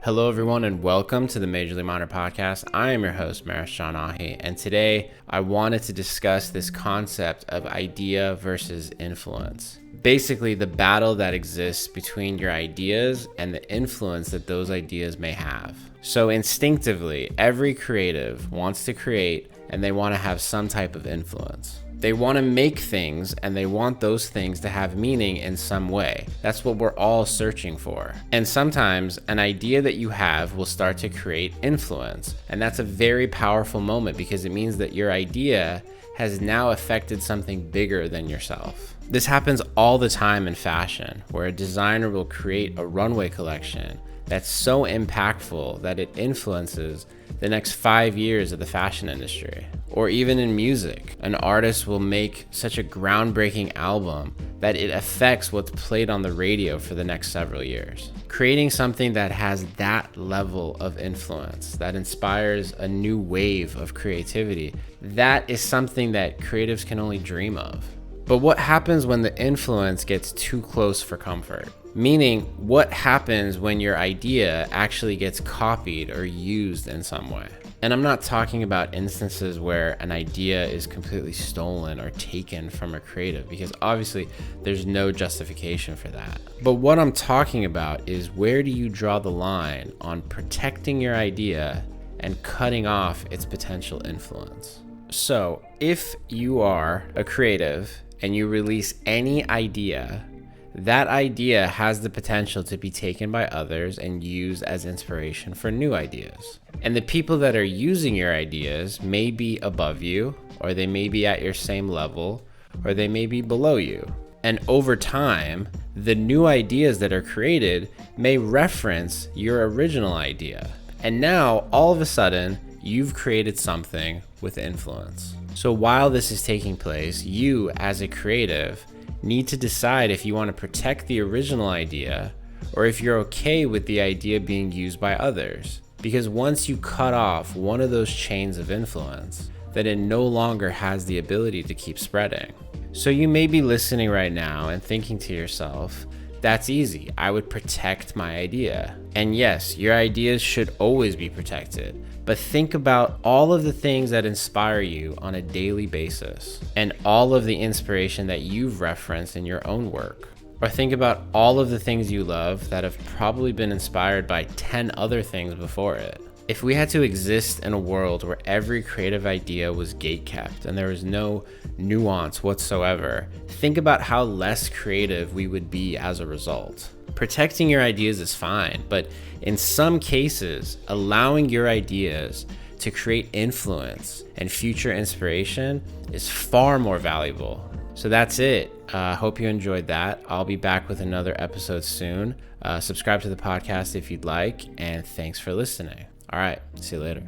Hello, everyone, and welcome to the Majorly Minor Podcast. I am your host, Maris Shanahi, and today I wanted to discuss this concept of idea versus influence. Basically, the battle that exists between your ideas and the influence that those ideas may have. So instinctively, every creative wants to create and they want to have some type of influence. They want to make things and they want those things to have meaning in some way. That's what we're all searching for. And sometimes an idea that you have will start to create influence. And that's a very powerful moment because it means that your idea has now affected something bigger than yourself. This happens all the time in fashion, where a designer will create a runway collection that's so impactful that it influences the next 5 years of the fashion industry. Or even in music, an artist will make such a groundbreaking album that it affects what's played on the radio for the next several years. Creating something that has that level of influence, that inspires a new wave of creativity, that is something that creatives can only dream of. But what happens when the influence gets too close for comfort? Meaning, what happens when your idea actually gets copied or used in some way? And I'm not talking about instances where an idea is completely stolen or taken from a creative, because obviously there's no justification for that. But what I'm talking about is, where do you draw the line on protecting your idea and cutting off its potential influence? So if you are a creative and you release any idea, that idea has the potential to be taken by others and used as inspiration for new ideas. And the people that are using your ideas may be above you, or they may be at your same level, or they may be below you. And over time, the new ideas that are created may reference your original idea. And now, all of a sudden, you've created something with influence. So while this is taking place, you as a creative need to decide if you want to protect the original idea or if you're okay with the idea being used by others. Because once you cut off one of those chains of influence, then it no longer has the ability to keep spreading. So you may be listening right now and thinking to yourself, that's easy, I would protect my idea. And yes, your ideas should always be protected. But think about all of the things that inspire you on a daily basis and all of the inspiration that you've referenced in your own work. Or think about all of the things you love that have probably been inspired by 10 other things before it. If we had to exist in a world where every creative idea was gatekept and there was no nuance whatsoever, think about how less creative we would be as a result. Protecting your ideas is fine, but in some cases, allowing your ideas to create influence and future inspiration is far more valuable. So that's it. Hope you enjoyed that. I'll be back with another episode soon. Subscribe to the podcast if you'd like, and thanks for listening. All right, see you later.